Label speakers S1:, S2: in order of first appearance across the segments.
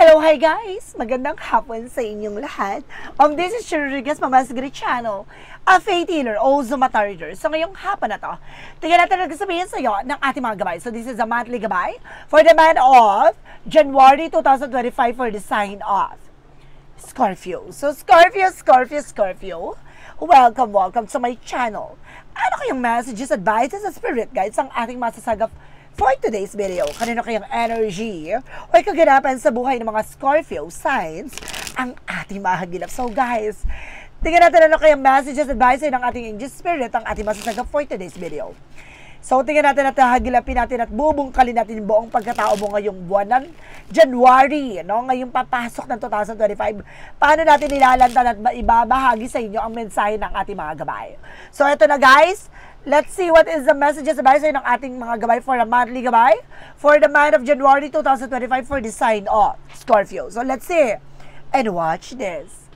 S1: Hello, hi guys! Magandang hapon sa inyong lahat. This is Rodriguez, Mama's Great Channel, a faith healer, also matarder. So ngayong hapon na to, tingnan natin nagsasabihin sa iyo ng ating mga gabay. So this is a monthly gabay for the month of January 2025 for the sign of Scorpio. So Scorpio, welcome to my channel. Ano kayong messages, advices, at spirit guides ang ating masasagap for today's video? Kanino kayang energy o kaganapan sa buhay ng mga Scorpio signs ang ating mahagilap? So guys, tingnan natin ano kayang messages, advice ng ating angel spirit ang ating masasagap for today's video. So tingnan natin at hagilapin natin at bubungkalin natin yung buong pagkatao mo ngayong buwan ng January, no? Ngayong papasok ng 2025. Paano natin nilalantan at ibabahagi sa inyo ang mensahe ng ating mga gabay? So ito na guys, let's see what is the messages advice ng ating mga gabay for a monthly gabay for the month of January 2025 for the sign of Scorpio. So let's see and watch this.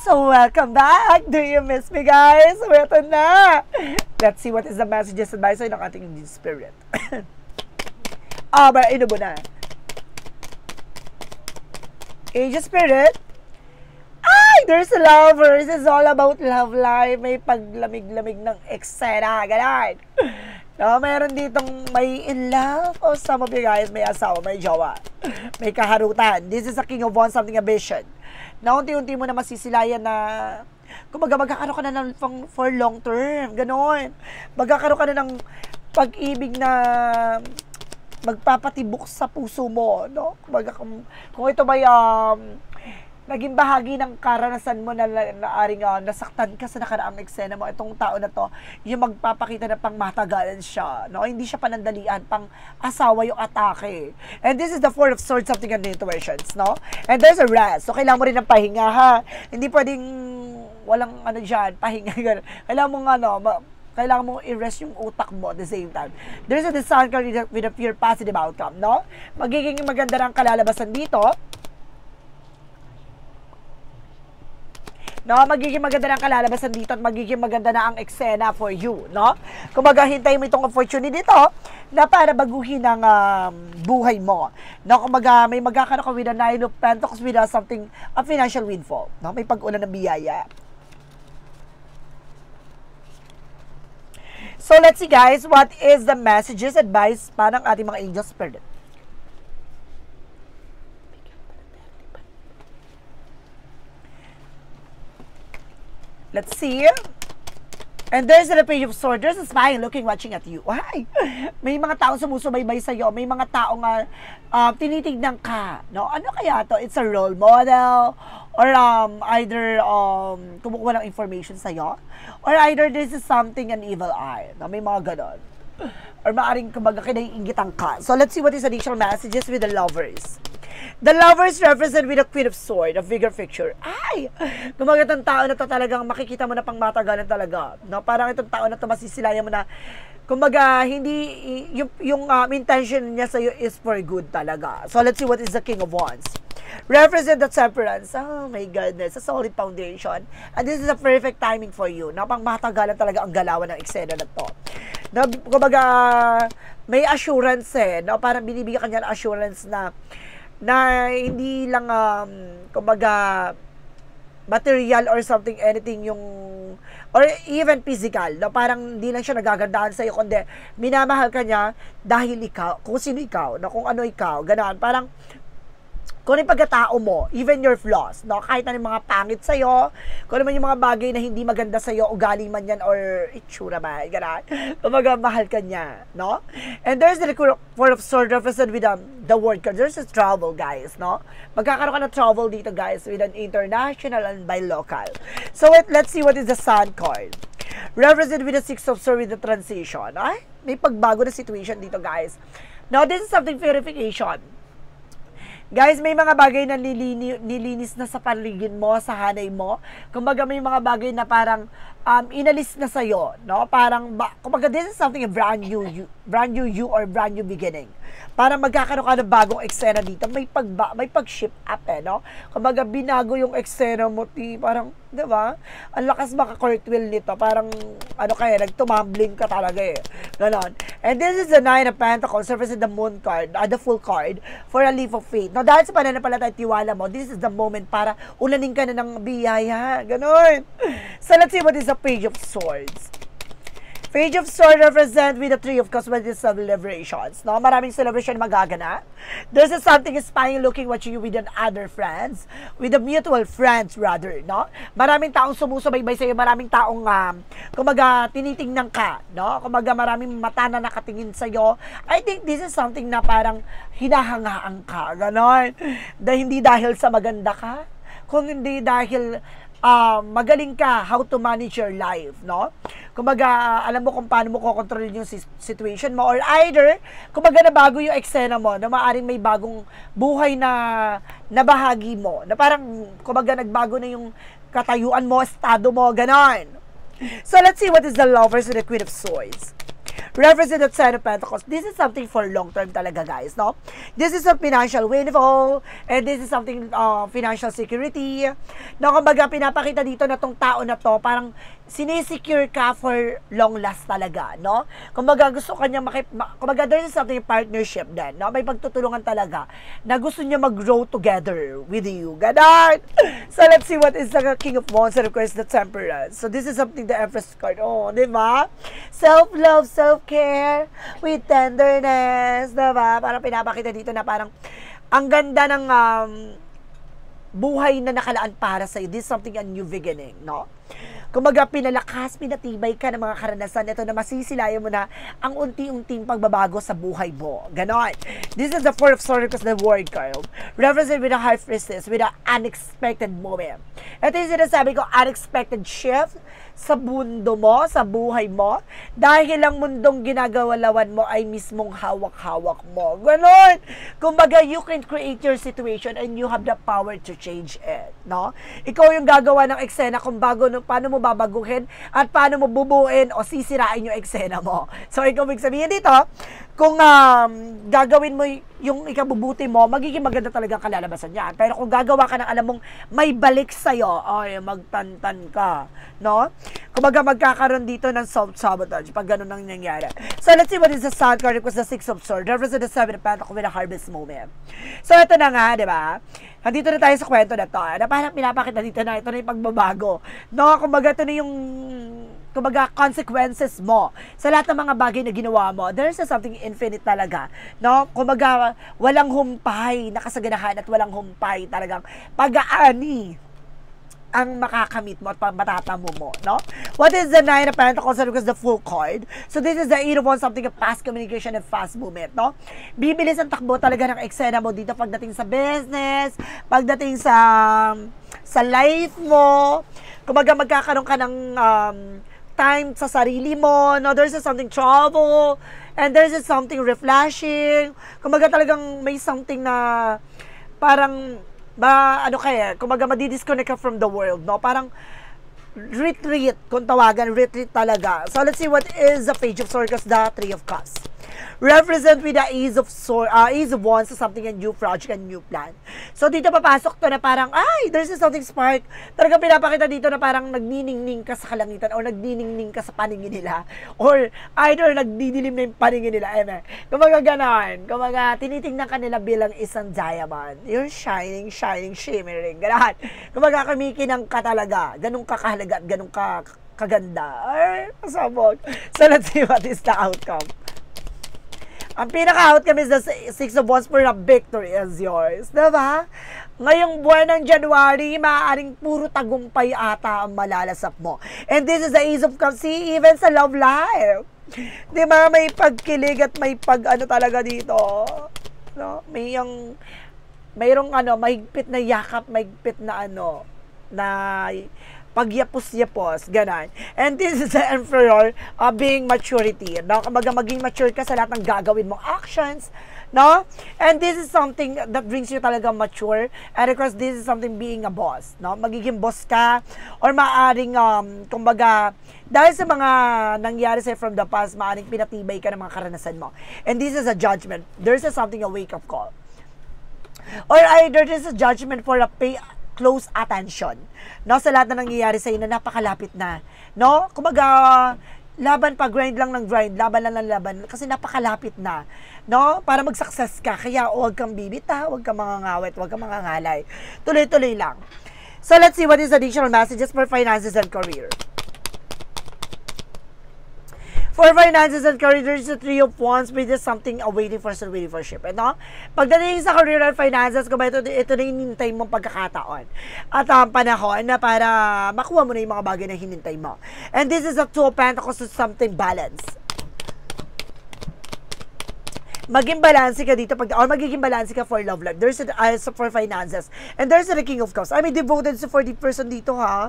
S1: So welcome back. Do you miss me guys? So ito na. Let's see what is the messages advice ng ating spirit. Ino mo na. Angel spirit. There's a lovers. It's all about love life. May paglamig-lamig ng eksena. Ganun. No, meron ditong may in love. O some of you guys may asawa, may jowa. May kaharutan. This is a king of wands, something a vision. Na unti-unti mo na masisilayan na kumbaga magkakaroon ka na ng for long term. Ganon. Magkakaroon ka na ng pag-ibig na magpapatibok sa puso mo. No? Kumbaga, kung ito may naging bahagi ng karanasan mo na naaring nasaktan ka sa nakaraang eksena mo, itong tao na to, yung magpapakita na pang matagalan siya, no? Hindi siya panandalian, pang asawa yung atake. And this is the Four of Swords, something and intuitions, no? And there's a rest. So, kailangan mo rin ng pahinga, ha? Hindi pwedeng walang dyan, pahinga. Kailangan mong kailangan mong i-rest yung utak mo at the same time. There's a Sun card with a pure positive outcome, no? Magiging maganda ng kalalabasan dito. No, magiging maganda ng kalalabasan dito at magiging maganda na ang eksena for you, no? Kumbaga, hintayin mo itong opportunity dito na para baguhin ang buhay mo. No, kumbaga, may magkakaroon ka with a Nine of Pentacles with something, a financial windfall. No, may pag-ulan ng biyaya. So, let's see guys, what is the messages, advice pa ng ating mga angel spirit? Let's see. And there's the Page of Swords. There's a smile looking, watching at you. Why? May mga taong sumusubaybay sa'yo. May mga taong tinitignan ka. No? Ano kaya to? It's a role model. Or either kumukuha ng information sa'yo. Or either this is something an evil eye. No? May mga ganon. Or maaaring kumbaga kinaiingitan ka. So let's see what is additional messages with the lovers. The lovers represent with the Queen of Swords, a bigger picture. Kumbaga itong tao na to talagang makikita mo na pang matagalan talaga. No? Parang itong tao na to masisilayan mo na, kumbaga, hindi, yung intention niya sa'yo is for good talaga. So let's see what is the King of Wands. Represent the Temperance. Oh my goodness, a solid foundation. And this is a perfect timing for you. No? Pang matagalan talaga ang galawan ng eksena na to. No? Kumbaga, may assurance no? Parang binibigyan ka niya ng assurance na hindi lang kumbaga material or something, anything yung or even physical, no? Parang hindi lang siya nagagandahan sa iyo, kundi minamahal ka niya dahil ikaw, kung sino ikaw, no? Kung ano ikaw, ganoon. Parang kung yung pagkatao mo, even your flaws, no? Kahit ano yung mga pangit sa'yo, kung ano man yung mga bagay na hindi maganda sa'yo, ugali man yan, or itsura ba, gano'n. Kumaga, mahal ka niya, no? And there's the Four of Swords represented with the word card. There's a travel, guys, no? Magkakaroon ka ng travel dito, guys, with an international and by local. So, let's see what is the Sun card. Represented with the Six of Swords with the transition. May pagbago na situation dito, guys. Now, this is something verification. Guys, may mga bagay na nilinis na sa paligid mo, sa hanay mo. Kumbaga, may mga bagay na parang inalis na sa'yo, no? Parang, kumbaga, this is something a brand new you or brand new beginning. Parang magkakaroon ka ng bagong eksena dito. May pag-ship up, no? Kumbaga, binago yung eksena mo, parang, di ba? Ang lakas maka-cartwheel nito. Parang, nagtumambling ka talaga, Ganon. And this is the Nine of Pentacles, represent the Moon card, the Full card, for a leap of faith. No, dahil sa pananampalataya at tiwala mo, this is the moment para ulanin ka na ng biyaya. Ganon. So let's see what is the Page of Swords. Page of Swords represent with the Three of Cups with the celebrations. No? Maraming celebration magaganap. There's a something spying, looking, watching you with other friends. With the mutual friends, rather. No? Maraming taong sumusubaybay sa'yo. Maraming taong, kumaga, tinitingnan ka. No? Kumaga, maraming mata na nakatingin sa'yo. I think this is something na parang hinahangaan ka. Ganon. Hindi dahil sa maganda ka, kung hindi dahil magaling ka how to manage your life, no? Kumbaga, alam mo kung paano mo kokontrol yung situation mo, or either, kumbaga nabago yung eksena mo, na maaring may bagong buhay na bahagi mo, na parang, kumbaga nagbago na yung katayuan mo, estado mo, ganon. So, let's see what is the Lovers and the Queen of Swords. Represent the Ten of Pentacles. This is something for long term talaga, guys, no? This is a financial windfall, and this is something financial security. No, kumbaga pinapakita dito na tong tao na to, parang sinisecure ka for long last talaga, no? Kumbaga gusto kanya kumbaga there is something partnership din, no? May pagtutulungan talaga na gusto niya mag-grow together with you. Ganon! So let's see what is the King of Wands and of course the Temperance. So this is something the Empress card. Oh, di ba? Self-love, self-care with tenderness, di ba? Parang pinapakita dito na parang ang ganda ng buhay na nakalaan para sa'yo. This is something a new beginning, no? Kumaga, pinalakas, pinatibay ka ng mga karanasan ito na masisilayan mo na ang unti-unting pagbabago sa buhay mo. Ganon. This is the Four of Swords because the World card. Represent with a High Priestess, with an unexpected moment. Ito yung sinasabi ko, unexpected shift sa mundo mo, sa buhay mo, dahil ang mundong ginagawalawan mo ay mismong hawak-hawak mo. Ganon! Kumbaga, you can create your situation and you have the power to change it. No? Ikaw yung gagawa ng eksena kung paano mo babaguhin at paano mo bubuin o sisirain yung eksena mo. So, ikaw sabihin dito, kung gagawin mo yung ikabubuti mo, magiging maganda talaga kalalabasan niyan. Pero kung gagawa ka ng alam mong may balik sa'yo, ay, magtantan ka. No? Kumbaga, magkakaroon dito ng self-sabotage pag ganun ang nangyari. So, let's see what is the Sun card because the Six of Swords represents the Seven of Pentacles with a harvest moment. So, ito na nga, di ba? Nandito na tayo sa kwento na to. Na parang pinapakita dito na ito na yung pagbabago. No? Kumbaga, ito na yung consequences mo sa lahat ng mga bagay na ginawa mo. There's something infinite talaga. No? Kumbaga, walang humpay na kasaganahan at walang humpay talagang pag-aani ang makakamit mo at matatamo mo, no? What is the Nine of Pentacles? Because the Full card. So this is the Eight of Wands, something of fast communication and fast movement, no? Bibilis ang takbo talaga ng eksena mo dito pagdating sa business, pagdating sa life mo. Kumbaga magkakaroon ka ng time sa sarili mo, no? There's something trouble, and there's something reflashing. Kumbaga talagang may something na parang kumbaga madi-disconnect ka from the world, no? Parang retreat, kung tawagan, retreat talaga. So, let's see what is the Page of Swords, the Three of Cups. Represent with the Ace of Wands, something a new project, a new plan. So, dito papasok to na parang, there's something spark. Talagang pinapakita dito na parang nagniningning ka sa kalangitan or nagniningning ka sa paningin nila. Or either nagdidilim na yung paningin nila. Kumaga ganon. Kumaga, tinitingnan ka nila bilang isang diamond. Yung shining, shimmering. Ganon. Kumaga, kumikinang ka talaga. Ganun ka kahalaga at ganun ka kaganda. Ay, masabog. So, let's see what is the outcome. Ang pinaka-outcome is the Six of Wands for a victory is yours. Diba? Ngayong buwan ng January, maaaring puro tagumpay ata ang malalasap mo. And this is the Ace of Cups. See, even sa love life. Diba? May pagkilig at may talaga dito. No? Mayroong mahigpit na yakap, mahigpit na na pagyapos-yapos, ganon. And this is the Emperor being maturity. No? Kumbaga maging mature ka sa lahat ng gagawin mong actions, no? And this is something that brings you talaga mature. And of course, this is something being a boss, no? Magiging boss ka, or maaring, kumbaga, dahil sa mga nangyari sa'yo from the past, maaring pinatibay ka ng mga karanasan mo. And this is a judgment. There's something, a wake-up call. Or either this is a judgment for a close attention, no, sa lahat na nangyayari sa iyo na napakalapit na, no? Kumbaga, laban pa, grind lang ng grind, laban lang ng laban, kasi napakalapit na, no? Para mag-success ka, kaya huwag kang bibita, huwag kang mangangawit, huwag kang mangangalay. Tuloy-tuloy lang. So, let's see what is additional messages for finances and career. For finances and career, there is a Three of Wands, but there's something waiting for ship. No? Pagdating sa career and finances, kung ito na hinintay mong pagkakataon. At panahon na para makuha mo na yung mga bagay na hinintay mo. And this is a Two of Pentacles to something balanced. Maging balance ka dito or magiging balance ka for love life. There's for finances. And there's the King of Cups. I mean, devoted for the person dito, ha.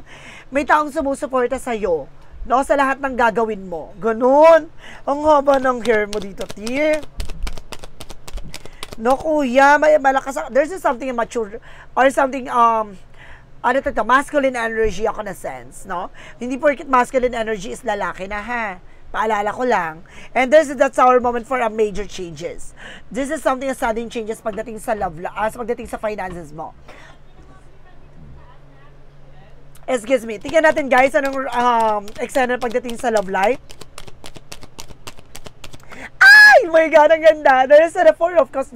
S1: May taong sumusuporta sa'yo. No, sa lahat ng gagawin mo. Ganun. Ang haba ng hair mo dito, T. No, kuya, may malakas. There's something mature or something, masculine energy ako na sense, no? Hindi porket masculine energy is lalaki na, ha? Paalala ko lang. And that's our moment for a major changes. This is something, sudden changes pagdating sa pagdating sa finances mo. Excuse me. Tingnan natin, guys, anong eksena pagdating sa love life. Ay! My God, ang ganda. There's a Four of Cups.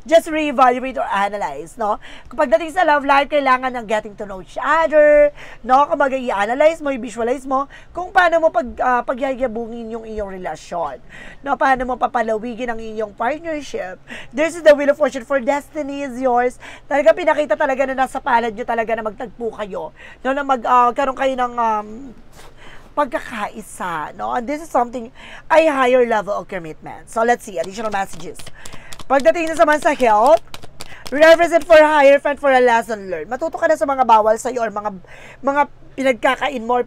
S1: Just reevaluate or analyze, no? Kapag dating sa love life, kailangan ng getting to know each other, no? Kapag i-analyze mo, i-visualize mo, kung paano mo pagyayabungin yung iyong relasyon, no? Paano mo papalawigin ang iyong partnership. This is the Wheel of Fortune for destiny is yours. Talaga pinakita talaga na nasa palad nyo talaga na magtagpo kayo, no? Na magkaroon kayo ng pagkakaisa, no? And this is something, a higher level of commitment. So, let's see, additional messages. Pagdating na naman sa health, represent for higher and for a lesson learned. Matuto ka na sa mga bawal sa'yo or mga pinagkakain mo or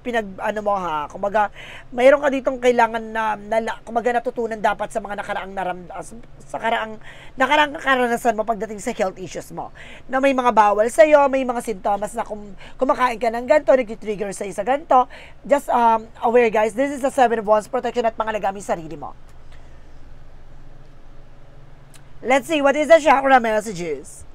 S1: kumbaga, mayroon ka ditong kailangan kumbaga natutunan dapat sa mga nakaraang karanasan mo pagdating sa health issues mo. Na may mga bawal sa'yo, may mga sintomas na kumakain ka ng ganito, nag-trigger sa'yo sa ganito. Just aware, guys, this is the Seven of Wands, protection at pangalagaan yung sarili mo. Let's see, what is the chakra messages?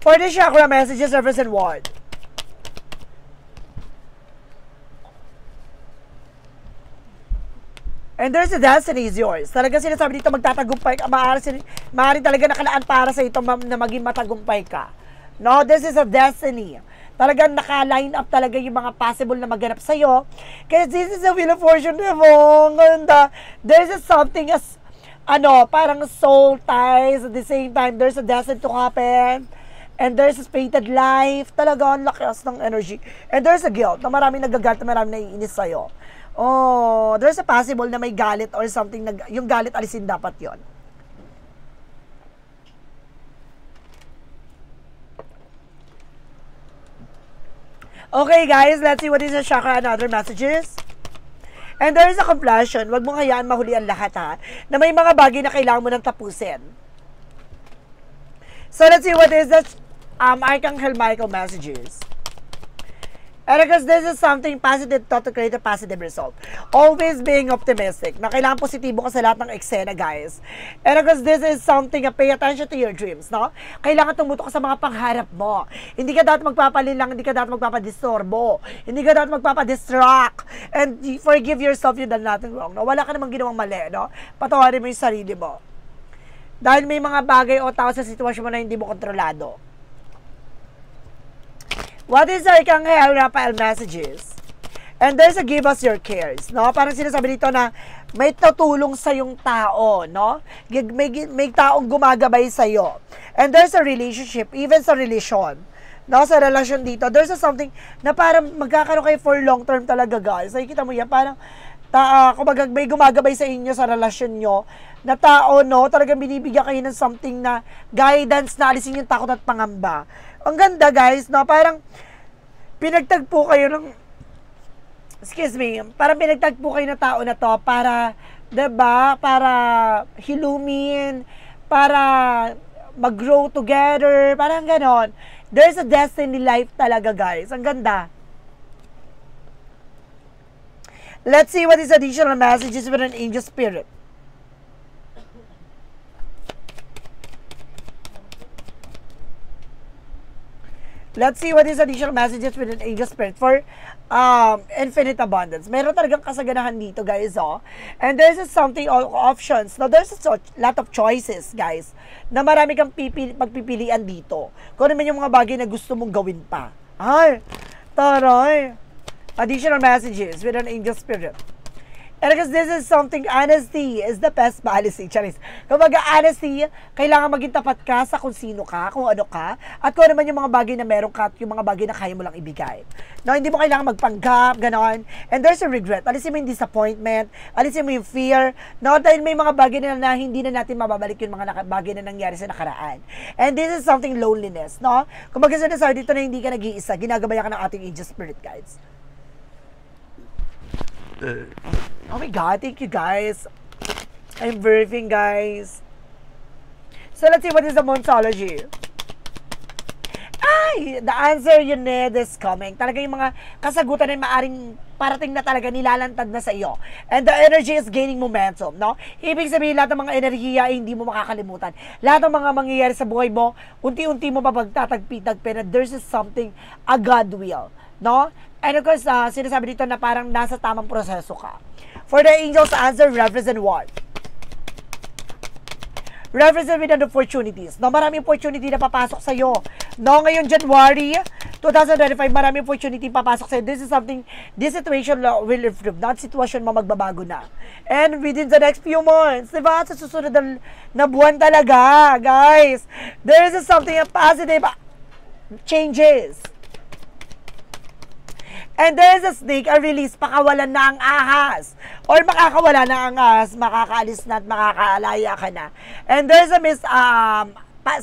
S1: For the chakra messages, represent what? And there's a destiny is yours. Talaga sinasabi dito, magtatagumpay ka. Maaari talaga nakalaan para sa ito na maging matagumpay ka. No, this is a destiny. Talagang naka-line up talaga yung mga possible na maganap sa'yo. Kaya this is a Wheel of Fortune, diba? Ganda. There's something as, parang soul ties. At the same time, there's a destiny to happen. And there's a fated life. Talaga, ang lakas ng energy. And there's a guilt na maraming nagagalit, na maraming naiinis sa'yo. Oh, there's a possible na may galit or something. Yung galit, alisin dapat yon. Okay, guys, let's see what is the chakra and other messages. And there is a completion. Huwag mong hayaan mahuli ang lahat, ha? Na may mga bagay na kailangan mo nang tapusin. So, let's see what is the Archangel Michael messages. And because this is something positive thought to create a positive result. Always being optimistic. Na kailangan positibo ka sa lahat ng eksena, guys. And because this is something, pay attention to your dreams, no? Kailangan tumutok ka sa mga pangharap mo. Hindi ka dapat magpapalilang, hindi ka dapat magpapadisturbo, hindi ka dapat magpapadistract. And forgive yourself, you done nothing wrong, no? Wala ka namang ginawang mali, no? Patawarin mo yung sarili mo. Dahil may mga bagay o tao sa sitwasyon mo na hindi mo kontrolado. What is Archangel Raphael messages? And there's a give us your cares, no? Parang sinasabi dito na may tutulong sa yung tao, no? May taong gumagabay sa iyo. And there's a relationship, even sa relasyon. No, sa relasyon dito, there's a something na parang magkakaroon kayo for long term talaga, guys. Nakikita mo yan, parang kumbaga may gumagabay sa inyo sa relasyon nyo na tao, no? Talagang binibigyan kayo ng something na guidance na alisin yung takot at pangamba. Ang ganda, guys, no? Parang pinagtagpo kayo ng parang pinagtagpo kayo ng tao na to para, 'di ba? Para hilumin, para mag-grow together, parang ganon. There's a destiny life talaga, guys. Ang ganda. Let's see what is additional messages with an angel spirit. Let's see what is additional messages with an angel spirit for infinite abundance. Meron talagang kasaganahan dito, guys, oh. And there's something options. Now, there's a lot of choices, guys, na marami kang pagpipilian dito. Kung ano man yung mga bagay na gusto mong gawin pa. Ay, taray. Additional messages with an angel spirit. And because this is something, honesty is the best policy. Charis. Kapag honesty, kailangan maging tapat ka sa kung sino ka, kung ano ka, at kung ano man yung mga bagay na meron ka at yung mga bagay na kaya mo lang ibigay. No, hindi mo kailangan magpanggap, ganon. And there's a regret. Alisin mo yung disappointment, alisin mo yung fear, no, dahil may mga bagay na hindi na natin mababalik yung mga bagay na nangyari sa nakaraan. And this is something loneliness, no? Kumbaga sinasabi dito na hindi ka nag-iisa, ginagabayan ka ng ating angel spirit, guys. Oh my God, thank you guys. I'm birthing, guys. So let's see what is the Monsology. Ay, the answer you need is coming. Talaga yung mga kasagutan ay maaring parating na talaga, nilalantad na sa iyo. And the energy is gaining momentum, no? Ibig sabihin, lahat ng mga enerhiya ay hindi mo makakalimutan. Lahat ng mga mangyayari sa buhay mo, unti-unti mo mapagtatagpi-tagpi na there's something, a God will, no? And of course, sinasabi dito na parang nasa tamang proseso ka. For the angels, answer represent what? Represent with the opportunities. No, maraming opportunity na papasok sa iyo. No, ngayon January 2025, maraming opportunity papasok sa iyo. This is something, this situation will improve. Not situation mo magbabago na. And within the next few months, diba? Sa susunod na buwan talaga, guys. There is something positive changes. And there's a snake, a release, pakawalan na ang ahas. Or makakawala na ang ahas, makakaalis na at makakaalaya ka na. And there's a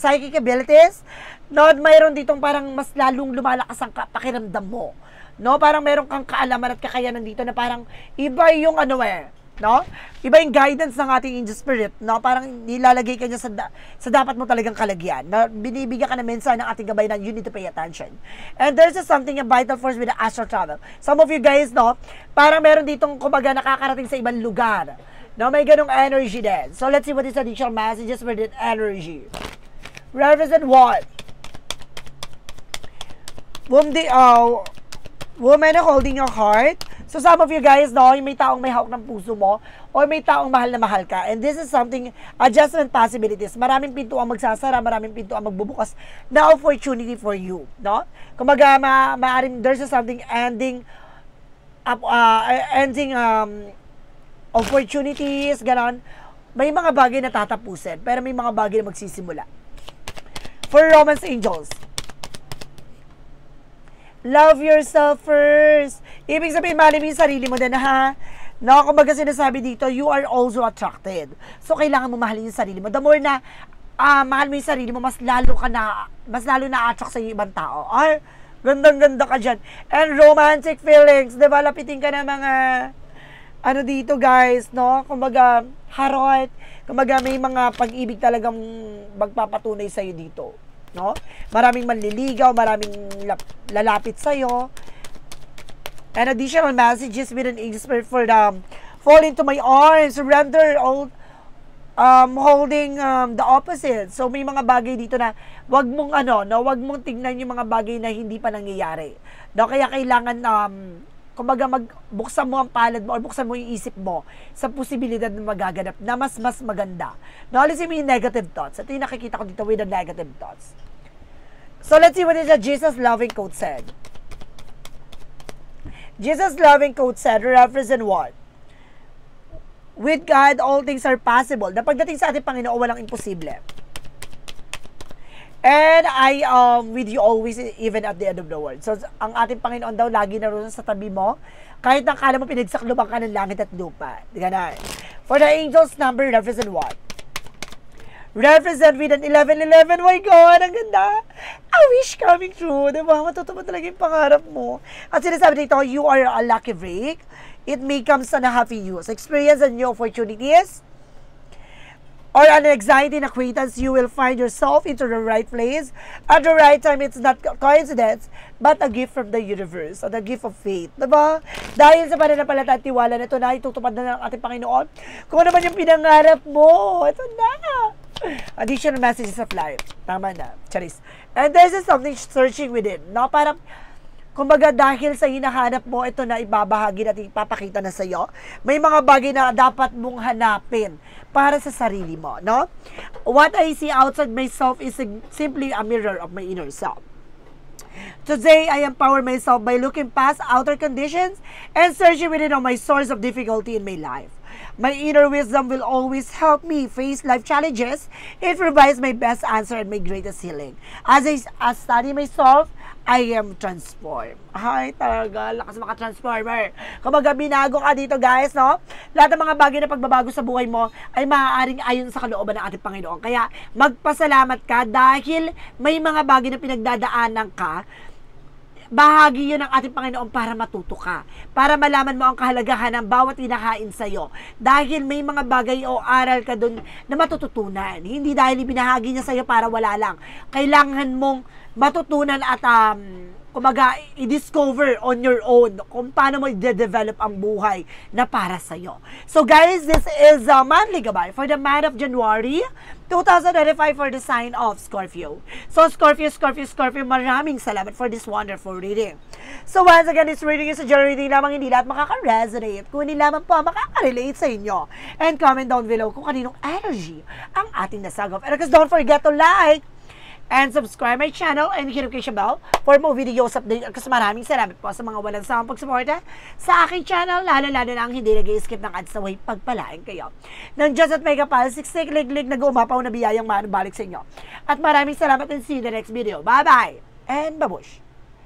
S1: psychic abilities, no, mayroon ditong parang mas lalong lumalakas ang pakiramdam mo. No, parang meron kang kaalaman at kakayanan dito na parang iba yung no? Iba yung guidance ng ating angel spirit, no? Parang nilalagay ka niya sa dapat mo talagang kalagyan. Na binibigyan ka na mensahe ng ating gabay na you need to pay attention. And there's something, a vital force with the astral travel. Some of you guys, no? Parang meron ditong kumbaga nakakarating sa ibang lugar. No, may ganong energy din. So let's see what is additional messages with that energy. Represent what? Woman holding your heart. So some of you guys, no, may taong may hawak ng puso mo or may taong mahal na mahal ka. And this is something, adjustment possibilities. Maraming pinto ang magsasara, maraming pinto ang magbubukas na opportunity for you, no? Kumbaga, maaring there's something ending opportunities, ganon. May mga bagay na tatapusin, pero may mga bagay na magsisimula. For Romance Angels, love yourself first. Ibig sabihin, mahal mo yung sarili mo din, ha? No, kumbaga sinasabi dito, you are also attracted. So, kailangan mo mahalin yung sarili mo. The more na mahal mo yung sarili mo, mas lalo na attract sa ibang tao. Ay, gandang-ganda ka dyan. And romantic feelings, diba? Lapitin ka ng mga, dito, guys, no? Kumbaga, harot. Kumbaga, may mga pag-ibig talagang magpapatunay sa'yo dito. No? Maraming manliligaw, maraming lalapit sa'yo. And additional messages with an angel spirit for them. Fall into my arms, surrender, holding the opposite. So may mga bagay dito na wag mong wag mong tingnan yung mga bagay na hindi pa nangyayari. No, kaya kailangan kumbaga buksan mo ang palad mo or buksan mo yung isip mo sa posibilidad na magaganap na mas maganda. No, alisin mo yung negative thoughts. Ito yung nakikita ko dito with the negative thoughts. So let's see what is the Jesus loving quote said. Jesus loving quote said, represent what? With God, all things are possible. Na pagdating sa ating Panginoon, walang imposible. And I with you always, even at the end of the world. So, ang ating Panginoon daw, lagi naroon sa tabi mo. Kahit na kala mo pinagsakluban ka ng langit at lupa. Ganun. For the angels number, represent what? Represent with an 1111. My God, ang ganda. A wish coming true. Diba? Matutupad talaga yung pangarap mo. At sinasabi dito, you are a lucky break. It may come sa happy news. Experience and new opportunities. Or an exciting acquaintance, you will find yourself into the right place. At the right time, it's not coincidence, but a gift from the universe. O the gift of faith. Diba? Dahil sa pananampalataya at tiwala na ito na itutupad na ng ating Panginoon. Kung ano man yung pinangarap mo, ito na. Additional messages of life. Tama na. Charis. And there's something searching within. No? Parang, kumbaga dahil sa hinahanap mo, ito na ibabahagi natin, ipapakita na sa'yo. May mga bagay na dapat mong hanapin para sa sarili mo. No? What I see outside myself is simply a mirror of my inner self. Today, I empower myself by looking past outer conditions and searching within on my source of difficulty in my life. My inner wisdom will always help me face life challenges. It provides my best answer and my greatest healing. As I study myself, I am transformed. Ay, talaga, lakas mga transformer. Kumbaga, binago ka dito, guys, no? Lahat ng mga bagay na pagbabago sa buhay mo ay maaaring ayon sa kalooban ng ating Panginoon. Kaya, magpasalamat ka dahil may mga bagay na pinagdadaanan ka. Bahagi yun ng ating Panginoon para matuto ka. Para malaman mo ang kahalagahan ng bawat inakain sa'yo. Dahil may mga bagay o aral ka dun na matututunan. Hindi dahil ibinahagi niya sa'yo para wala lang. Kailangan mong matutunan at kumaga, i-discover on your own kung paano mo i-develop ang buhay na para sa'yo. So guys, this is monthly gabay for the month of January 2025 for the sign of Scorpio. So Scorpio, maraming salamat for this wonderful reading. So once again, this reading is a general reading lamang, hindi lahat makaka-resonate. Kung hindi lamang po makaka-relate sa inyo. And comment down below kung kaninong energy ang ating nasagap. And because don't forget to like and subscribe my channel and hit notification bell for more videos update. Kasi maraming salamat po sa mga walang sawang pagsuporta sa aking channel, lalo-lalo na ang hindi nag-skip ng ads na way pagpalain kayo. Nang Diyos at may kapal, siksik, lig-lig, nag-uumapaw na biyayang manubalik sa inyo. At maraming salamat and see you in the next video. Bye-bye and babush!